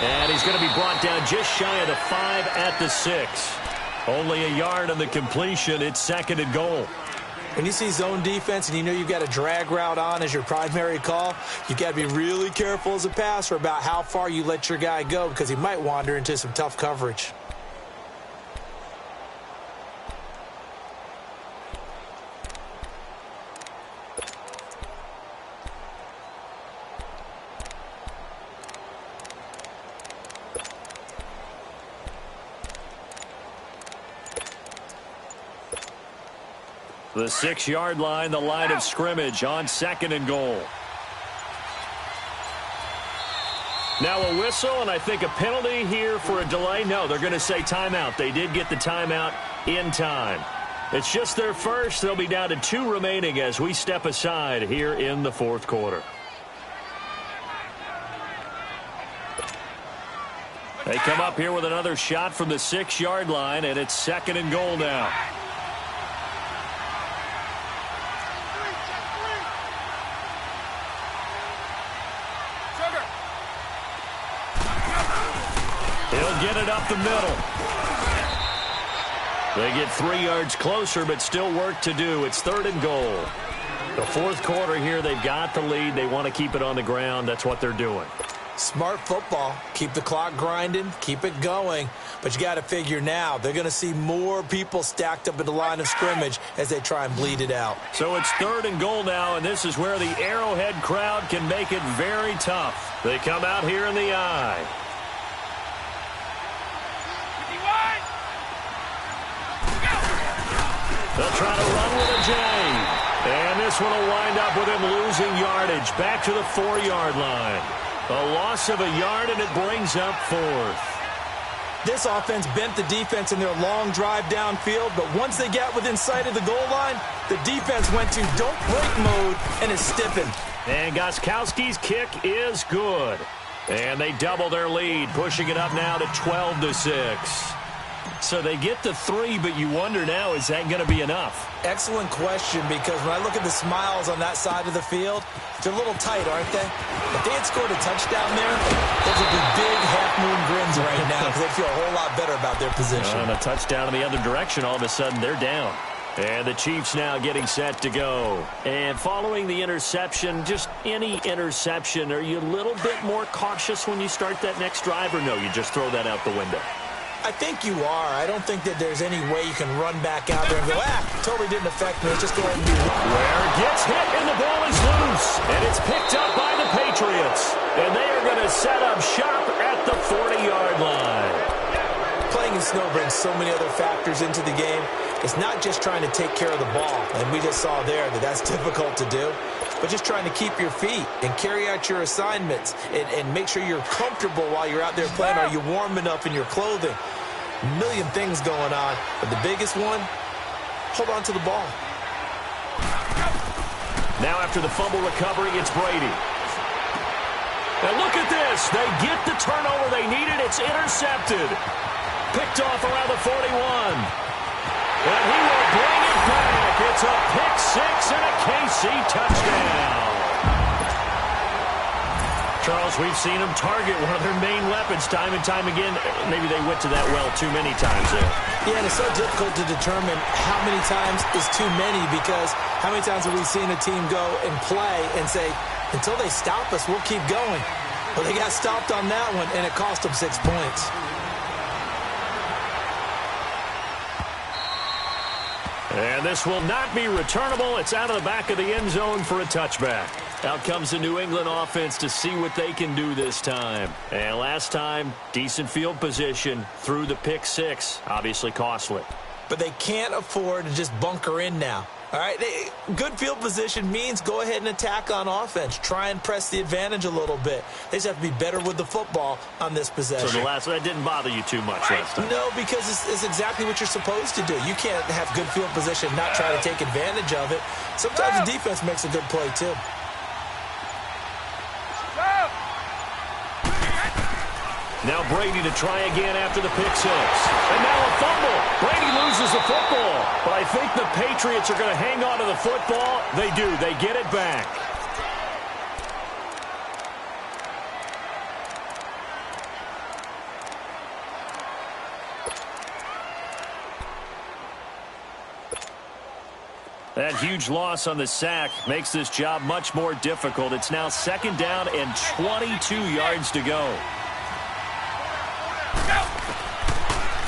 And he's going to be brought down just shy of the 5 at the 6. Only a yard on the completion. It's 2nd and goal. When you see zone defense and you know you've got a drag route on as your primary call, you've got to be really careful as a passer about how far you let your guy go because he might wander into some tough coverage. The 6-yard line, the line of scrimmage on 2nd and goal. Now a whistle, and I think a penalty here for a delay. No, they're going to say timeout. They did get the timeout in time. It's just their first. They'll be down to 2 remaining as we step aside here in the 4th quarter. They come up here with another shot from the 6-yard line, and it's 2nd and goal now. Get it up the middle. They get 3 yards closer, but still work to do. It's 3rd and goal. The 4th quarter here, they've got the lead. They want to keep it on the ground. That's what they're doing. Smart football. Keep the clock grinding. Keep it going. But you got to figure now, they're going to see more people stacked up at the line of scrimmage as they try and bleed it out. So it's 3rd and goal now, and this is where the Arrowhead crowd can make it very tough. They come out here in the eye. They'll try to run with a J. And this one will wind up with him losing yardage. Back to the 4-yard line. A loss of a yard, and it brings up 4th. This offense bent the defense in their long drive downfield, but once they got within sight of the goal line, the defense went to don't break mode and is stiffened. And Gostkowski's kick is good. And they double their lead, pushing it up now to 12-6. So they get the 3, but you wonder now, is that going to be enough? Excellent question, because when I look at the smiles on that side of the field, they're a little tight, aren't they? If they had scored a touchdown there, those would be big half-moon grins right now because they feel a whole lot better about their position. And a touchdown in the other direction, all of a sudden they're down. And the Chiefs now getting set to go. And following the interception, just any interception, are you a little bit more cautious when you start that next drive, or no, you just throw that out the window? I think you are. I don't think that there's any way you can run back out there and go, totally didn't affect me. Let's just go ahead and do it. Ware gets hit, and the ball is loose. And it's picked up by the Patriots. And they are going to set up shop at the 40-yard line. Playing in snow brings so many other factors into the game. It's not just trying to take care of the ball. And we just saw there that that's difficult to do. But just trying to keep your feet and carry out your assignments and make sure you're comfortable while you're out there playing. Are you warm enough in your clothing? A million things going on. But the biggest one, hold on to the ball. Now after the fumble recovery, it's Brady. And look at this. They get the turnover they needed. It's intercepted. Picked off around the 41. And he will bring it back. It's a pick 6 and a KC touchdown. Charles, we've seen them target one of their main weapons time and time again. Maybe they went to that well too many times there. Yeah, and it's so difficult to determine how many times is too many, because how many times have we seen a team go and play and say, until they stop us, we'll keep going. Well, they got stopped on that one, and it cost them 6 points. And this will not be returnable. It's out of the back of the end zone for a touchback. Out comes the New England offense to see what they can do this time. And last time, decent field position through the pick 6. Obviously costly. But they can't afford to just bunker in now. All right, good field position means go ahead and attack on offense. Try and press the advantage a little bit. They just have to be better with the football on this possession. So that didn't bother you too much last time? No, because it's exactly what you're supposed to do. You can't have good field position and not try to take advantage of it. Sometimes the defense makes a good play, too. Now Brady to try again after the pick 6. And now a fumble. Brady loses the football. But I think the Patriots are going to hang on to the football. They do. They get it back. That huge loss on the sack makes this job much more difficult. It's now 2nd down and 22 yards to go.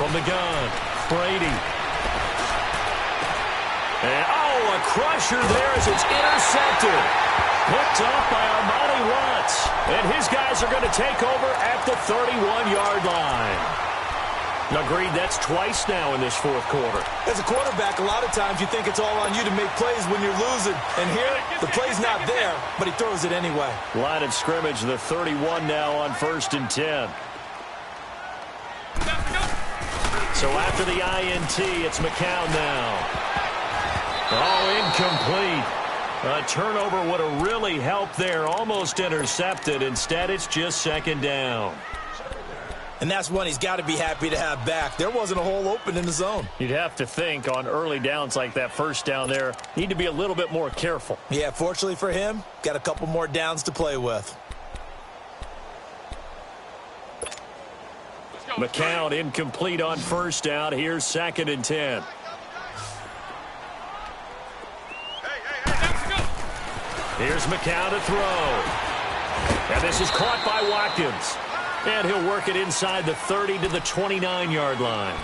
From the gun, Brady. And, a crusher there as it's intercepted. Picked off by Armani Watts. And his guys are going to take over at the 31-yard line. Agreed, that's twice now in this 4th quarter. As a quarterback, a lot of times you think it's all on you to make plays when you're losing. And here, the play's not there, but he throws it anyway. Line of scrimmage, the 31 now on 1st and 10. So after the INT, it's McCown now. Incomplete. A turnover would have really helped there. Almost intercepted. Instead, it's just 2nd down. And that's one he's got to be happy to have back. There wasn't a hole open in the zone. You'd have to think on early downs like that 1st down there, need to be a little bit more careful. Yeah, fortunately for him, got a couple more downs to play with. McCown incomplete on 1st down. Here's 2nd and 10. Here's McCown to throw. And this is caught by Watkins. And he'll work it inside the 30 to the 29-yard line.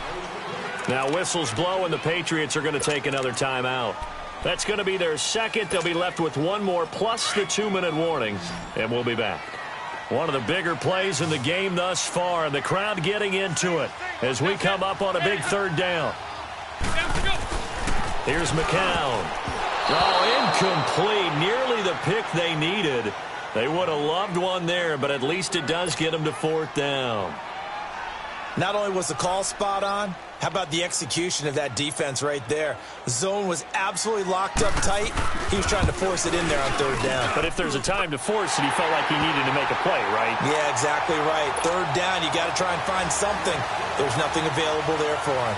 Now whistles blow, and the Patriots are going to take another timeout. That's going to be their 2nd. They'll be left with one more, plus the 2-minute warning, and we'll be back. One of the bigger plays in the game thus far, and the crowd getting into it as we come up on a big 3rd down. Here's McCown. Incomplete. Nearly the pick they needed. They would have loved one there, but at least it does get them to 4th down. Not only was the call spot on, how about the execution of that defense right there? The zone was absolutely locked up tight. He was trying to force it in there on 3rd down. But if there's a time to force it, he felt like he needed to make a play, right? Yeah, exactly right. 3rd down, you got to try and find something. There's nothing available there for him.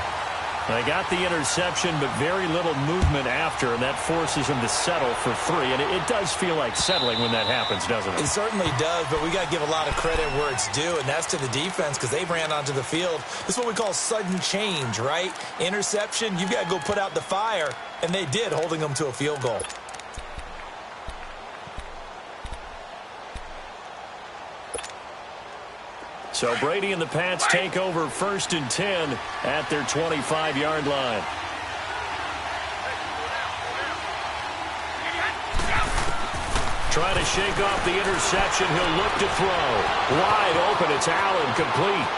They got the interception, but very little movement after, and that forces him to settle for 3. And it does feel like settling when that happens, doesn't it? It certainly does, but we got to give a lot of credit where it's due, and that's to the defense because they ran onto the field. This is what we call sudden change, right? Interception, you've got to go put out the fire, and they did, holding them to a field goal. So Brady and the Pats take over 1st and 10 at their 25-yard line. Trying to shake off the interception. He'll look to throw. Wide open. It's Allen, complete.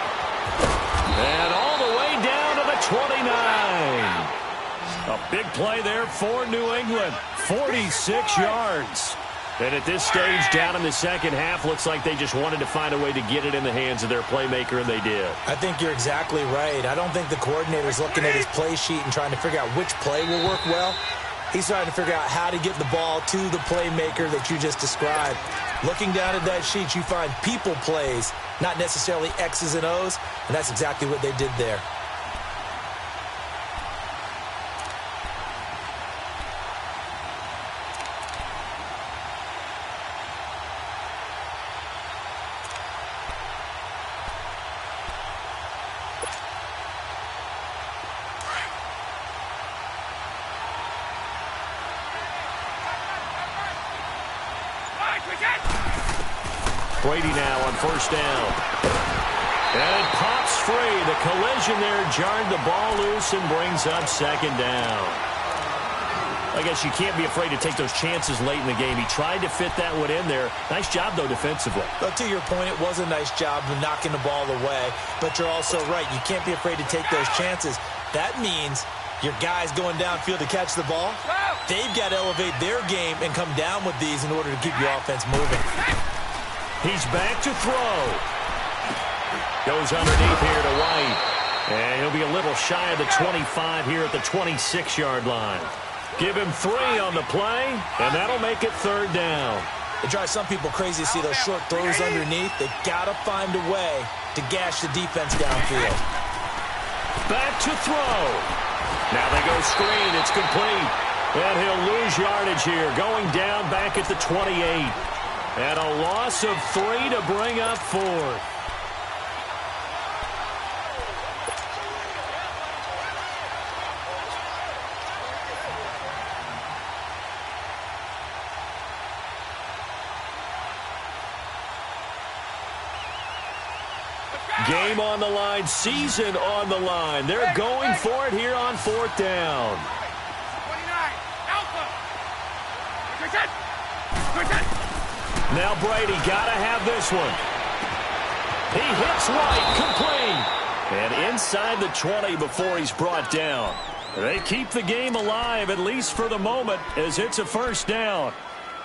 And all the way down to the 29. A big play there for New England. 46 yards. And at this stage, down in the 2nd half, looks like they just wanted to find a way to get it in the hands of their playmaker, and they did. I think you're exactly right. I don't think the coordinator's looking at his play sheet and trying to figure out which play will work well. He's trying to figure out how to get the ball to the playmaker that you just described. Looking down at that sheet, you find people plays, not necessarily X's and O's, and that's exactly what they did there. Brady now on 1st down. And it pops free. The collision there jarred the ball loose and brings up 2nd down. I guess you can't be afraid to take those chances late in the game. He tried to fit that one in there. Nice job, though, defensively. But to your point, it was a nice job of knocking the ball away. But you're also right. You can't be afraid to take those chances. That means your guys going downfield to catch the ball, they've got to elevate their game and come down with these in order to keep your offense moving. He's back to throw. Goes underneath here to White. And he'll be a little shy of the 25 here at the 26-yard line. Give him 3 on the play, and that'll make it 3rd down. It drives some people crazy to see those short throws underneath. They've got to find a way to gash the defense downfield. Back to throw. Now they go screen. It's complete. And he'll lose yardage here, going down back at the 28. And a loss of 3 to bring up 4th. Game on the line, season on the line. They're going for it here on 4th down. 29, Alpha. Now Brady got to have this one. He hits right, complete. And inside the 20 before he's brought down. They keep the game alive, at least for the moment, as it's a 1st down.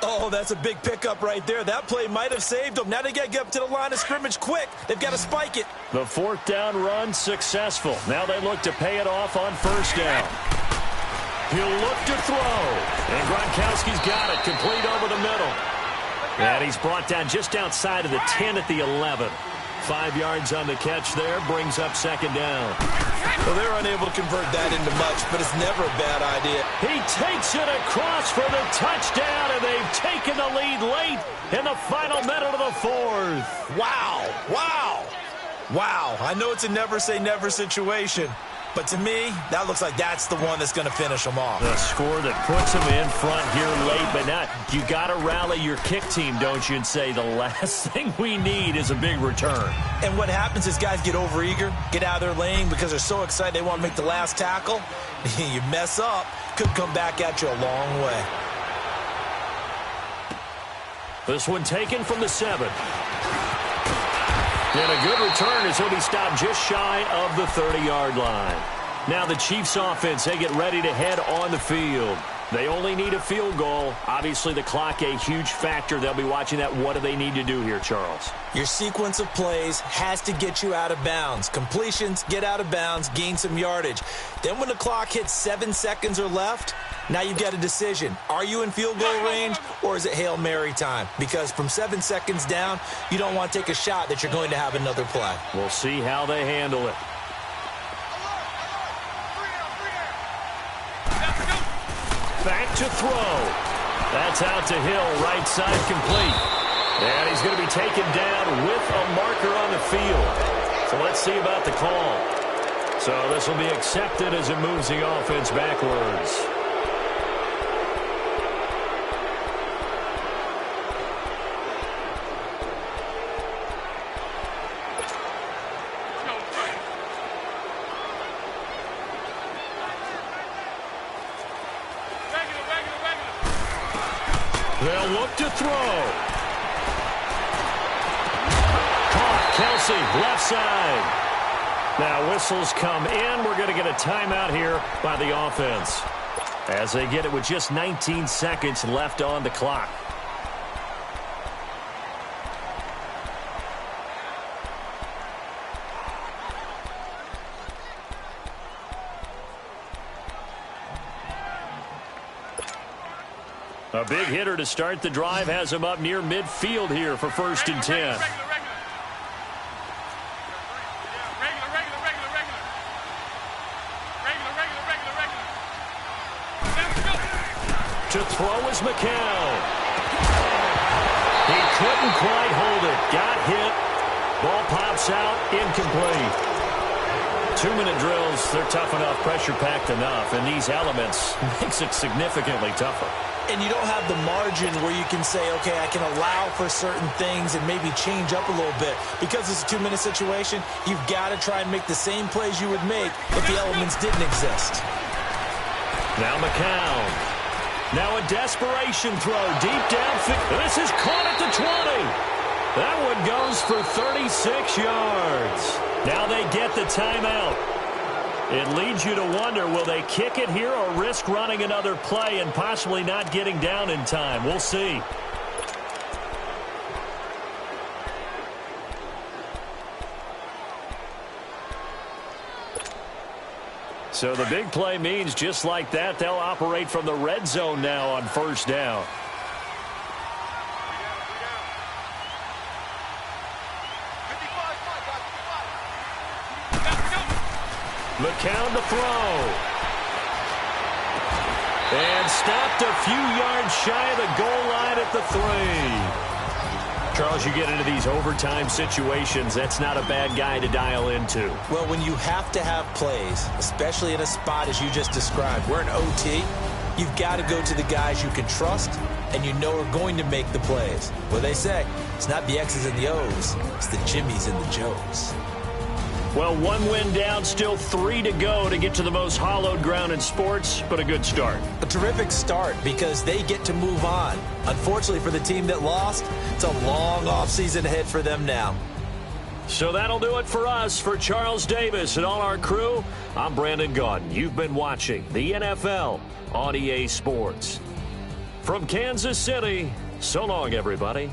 Oh, that's a big pickup right there. That play might have saved them. Now they got to get up to the line of scrimmage quick. They've got to spike it. The 4th down run successful. Now they look to pay it off on 1st down. He'll look to throw. And Gronkowski's got it, complete over the middle. And he's brought down just outside of the 10 at the 11. 5 yards on the catch there, brings up 2nd down. Well, they're unable to convert that into much, but it's never a bad idea. He takes it across for the touchdown, and they've taken the lead late in the final minute of the 4th. Wow, wow, wow. I know it's a never say never situation, but to me, that looks like that's the one that's going to finish them off. The score that puts them in front here late, but not. You got to rally your kick team, don't you, and say the last thing we need is a big return. And what happens is guys get overeager, get out of their lane because they're so excited they want to make the last tackle. You mess up, could come back at you a long way. This one taken from the 7. And a good return as he'll be stopped just shy of the 30-yard line. Now the Chiefs offense, they get ready to head on the field. They only need a field goal. Obviously, the clock a huge factor. They'll be watching that. What do they need to do here, Charles? Your sequence of plays has to get you out of bounds. Completions, get out of bounds, gain some yardage. Then when the clock hits 7 seconds or left, now you've got a decision. Are you in field goal range or is it Hail Mary time? Because from 7 seconds down, you don't want to take a shot that you're going to have another play. We'll see how they handle it. Back to throw. That's out to Hill, right side complete. And he's going to be taken down with a marker on the field. So let's see about the call. So this will be accepted as it moves the offense backwards. They'll look to throw. Caught, Kelsey, left side. Now whistles come in. We're going to get a timeout here by the offense as they get it with just 19 seconds left on the clock. A big hitter to start the drive has him up near midfield here for 1st and 10. To throw is McCown. He couldn't quite hold it. Got hit. Ball pops out. Incomplete. 2-minute drills, they're tough enough, pressure-packed enough, and these elements makes it significantly tougher. And you don't have the margin where you can say, okay, I can allow for certain things and maybe change up a little bit. Because it's a 2-minute situation, you've got to try and make the same plays you would make if the elements didn't exist. Now McCown. Now a desperation throw deep downfield. This is caught at the 20. That one goes for 36 yards. Now they get the timeout. It leads you to wonder, will they kick it here or risk running another play and possibly not getting down in time? We'll see. So the big play means just like that, they'll operate from the red zone now on 1st down. McCown to throw. And stopped a few yards shy of the goal line at the 3. Charles, you get into these overtime situations, that's not a bad guy to dial into. Well, when you have to have plays, especially in a spot as you just described, we're in OT, you've got to go to the guys you can trust and you know are going to make the plays. What they say, it's not the X's and the O's, it's the Jimmys and the Joes. Well, one win down, still 3 to go to get to the most hallowed ground in sports, but a good start. A terrific start because they get to move on. Unfortunately for the team that lost, it's a long offseason ahead for them now. So that'll do it for us. For Charles Davis and all our crew, I'm Brandon Gaudin. You've been watching the NFL on EA Sports. From Kansas City, so long, everybody.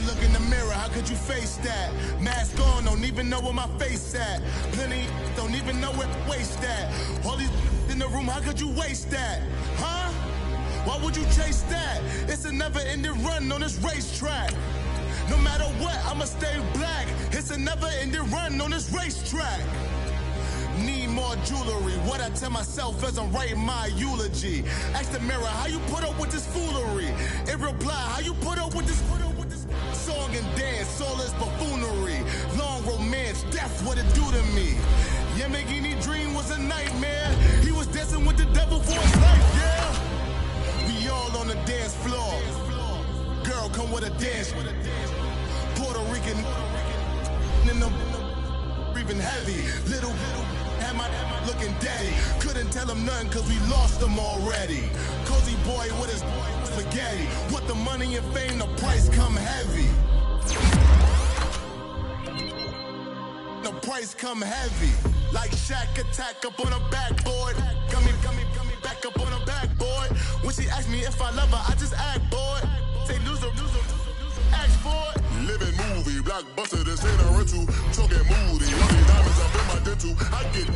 Look in the mirror, how could you face that? Mask on, don't even know where my face at. Plenty don't even know where waste at. All these in the room, how could you waste that? Huh? Why would you chase that? It's a never-ending run on this racetrack. No matter what, I'ma stay black. It's a never-ending run on this racetrack. Need more jewelry. What I tell myself as I'm writing my eulogy. Ask the mirror, how you put up with this foolery? It reply, how you put up with this song and dance, all this buffoonery. Long romance, death, what it do to me. Yamagini dream was a nightmare. He was dancing with the devil for his life, yeah. We all on the dance floor. Girl, come with a dance. Puerto Rican in the breathing heavy. Little had my looking daddy. Couldn't tell him nothing cause we lost him already. Cozy boy with his spaghetti. What the money and fame, the price come heavy. The price come heavy. Like Shaq attack up on a backboard. Gummy, back up on a backboard. When she asked me if I love her, I just act bored. Say loser, ask for it. Living movie, blockbuster, this ain't a rental. Talking moody, all these diamonds up in my dental. I get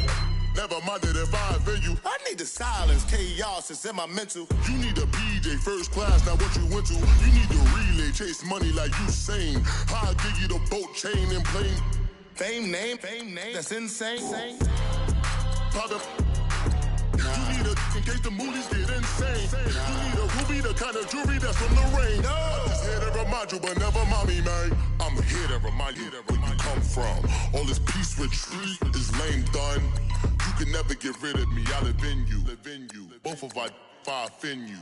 never minded if I offend you. I need the silence, chaos is in my mental. You need a PJ, first class, not what you went to. You need the relay, chase money like you sane. I'll give you the boat, chain, and plane. Fame name, that's insane. Private. You need a, in case the movies get insane. You need a ruby, the kind of jewelry that's from the rain. I'm just here to remind you, but never mommy, man. I'm here to remind you where you come from. All this peace retreat is lame done. You can never get rid of me, I live in you. Both of us fire fin you.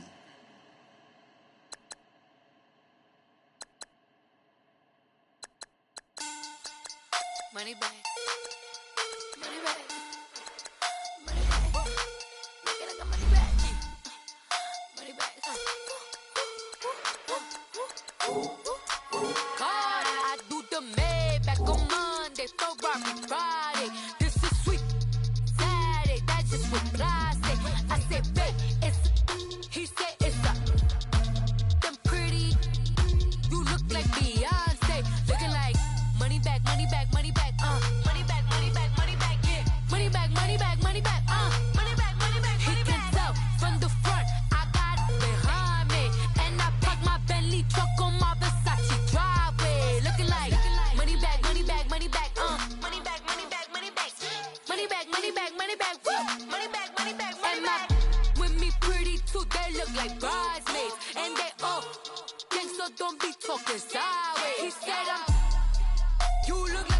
Money back. Money back. Money back. Make it like a money back. Money back. God, I do the Maybach on Monday, Ferrari Friday. This is sweet Saturday, that's just what I say. I said, babe, it's, he said it's a, them pretty, you look like Beyonce, looking like money back, money back, money back, money back, money back, money back, yeah, money back, money back, money back, money back, money back. He can tell from the front, I got it behind me, and I park my Bentley truck on my Versace driveway, looking like money back, money back, money back, money back, money back, money back, money back, money back, money back, money back, money back, money back. With me pretty too, they look like bridesmaids, and they all gang, so don't be talking sideways. He said you look like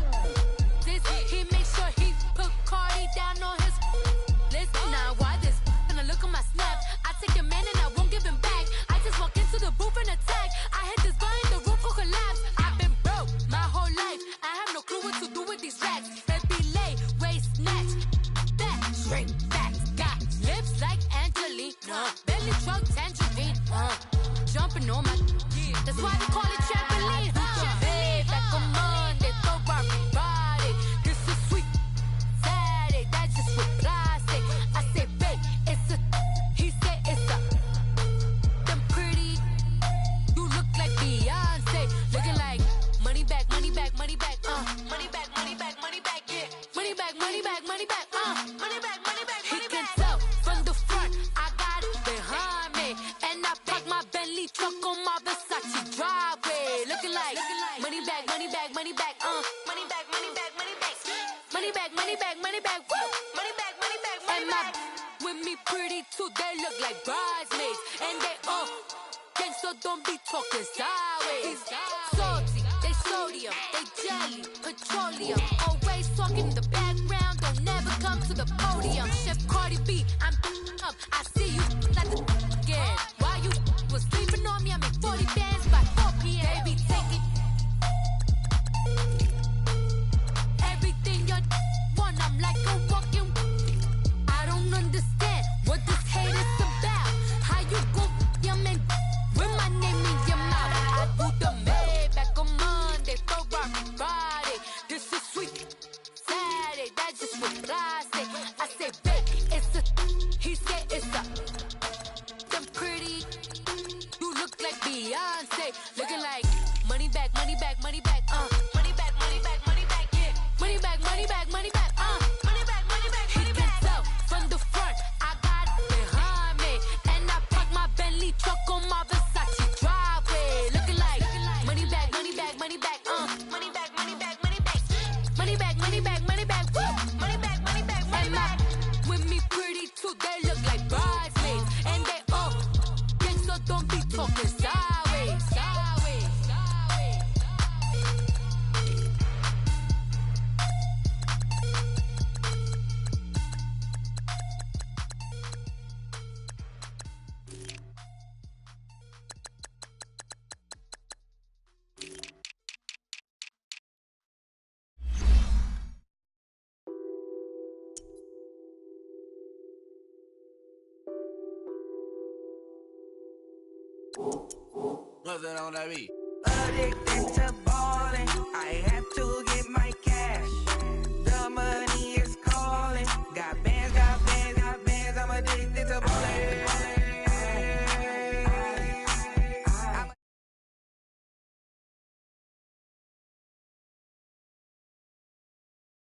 money back, money back, money back, money back, money back, money back, money back, money back, woo, money back, money back, money back. With me pretty too, they look like bridesmaids, and they gang, so don't be talking sideways. Salty, they sodium, they jelly, petroleum. Always talking in the background, don't never come to the podium. Chef Cardi B, I'm up, I see you like the again. While you was sleeping on me, I make 40 bands by 4 p.m. Baby, take it. Everything you want, I'm like a walking. I don't understand what this hate is about. How you go, your man, with my name in your mouth. I do the Maybach on Monday, Ferrari Friday. This is sweet Saturday, that's just what I say. I say, babe, it's a, he said it's a. Them pretty, you look like Beyonce, looking like money back, money back, money back, money back, money back, money back, yeah, money back, money back, money back, money back, money back, money back. He can tell from the front, I got it behind me, and I park my Bentley truck on my Versace driveway, looking like money back, money back, money back, money back, money back, money back, money back, money back, money back, woo, money back, money back, money back. With me pretty too, they look like bridesmaids, and they gang, so don't be talking sideways, sideways, sideways. What's that on that beat? Addicted to ballin', I have to get my cash.